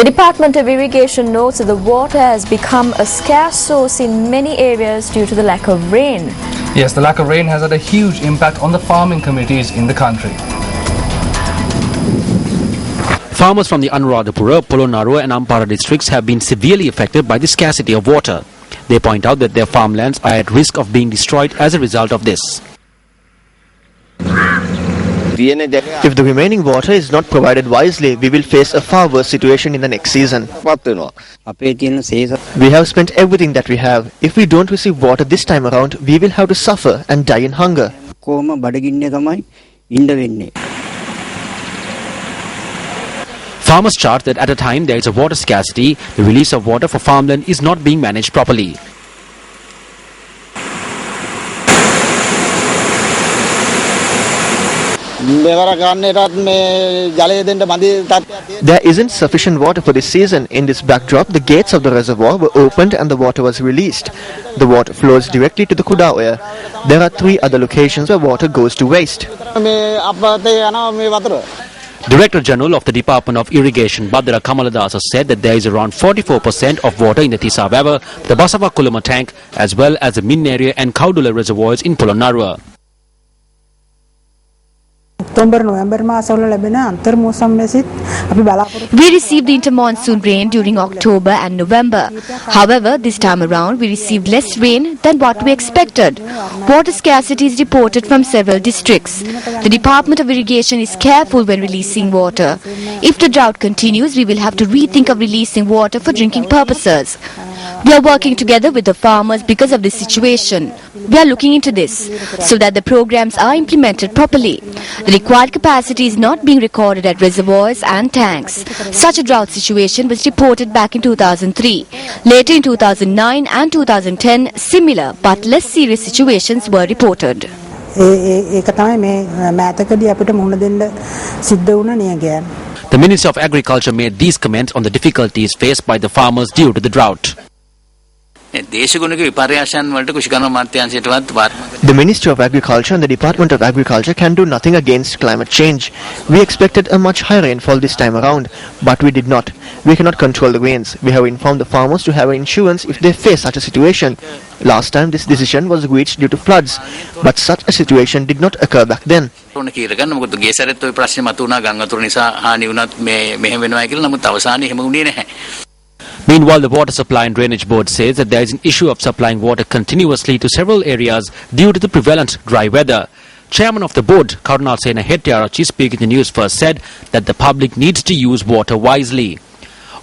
Department of Irrigation notes that the water has become a scarce source in many areas due to the lack of rain. Yes, the lack of rain has had a huge impact on the farming communities in the country. Farmers from the Anuradhapura, Polonnaruwa and Ampara districts have been severely affected by the scarcity of water. They point out that their farmlands are at risk of being destroyed as a result of this. If the remaining water is not provided wisely, we will face a far worse situation in the next season. We have spent everything that we have. If we don't receive water this time around, we will have to suffer and die in hunger. Farmers charge that at a time there is a water scarcity, the release of water for farmland is not being managed properly. There isn't sufficient water for this season. In this backdrop, the gates of the reservoir were opened and the water was released. The water flows directly to the Kudawaya. There are 3 other locations where water goes to waste. Director General of the Department of Irrigation, Badra Kamaladasa, said that there is around 44% of water in the Tisa River, the Basava Kulama tank, as well as the Min area and Kaudula reservoirs in Polonnaruwa. We received the intermonsoon rain during October and November. However, this time around we received less rain than what we expected. Water scarcity is reported from several districts. The Department of Irrigation is careful when releasing water. If the drought continues, we will have to rethink of releasing water for drinking purposes. We are working together with the farmers because of this situation. We are looking into this so that the programs are implemented properly. The required capacity is not being recorded at reservoirs and tanks. Such a drought situation was reported back in 2003. Later in 2009 and 2010, similar but less serious situations were reported. The Minister of Agriculture made these comments on the difficulties faced by the farmers due to the drought. The Ministry of Agriculture and the Department of Agriculture can do nothing against climate change. We expected a much higher rainfall this time around, but we did not. We cannot control the rains. We have informed the farmers to have insurance if they face such a situation. Last time this decision was reached due to floods, but such a situation did not occur back then. Meanwhile, the Water Supply and Drainage Board says that there is an issue of supplying water continuously to several areas due to the prevalent dry weather. Chairman of the board, Karunal Sena Hettiarachi, speaking to Newsfirst, said that the public needs to use water wisely.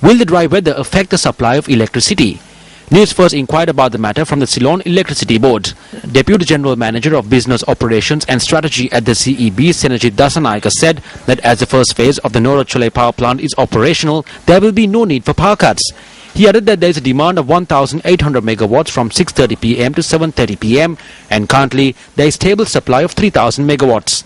Will the dry weather affect the supply of electricity? Newsfirst inquired about the matter from the Ceylon Electricity Board. Deputy General Manager of Business Operations and Strategy at the CEB, Senajit Dasanayaka, said that as the first phase of the Norachole power plant is operational, there will be no need for power cuts. He added that there is a demand of 1,800 megawatts from 6:30 p.m. to 7:30 p.m. and currently there is stable supply of 3,000 megawatts.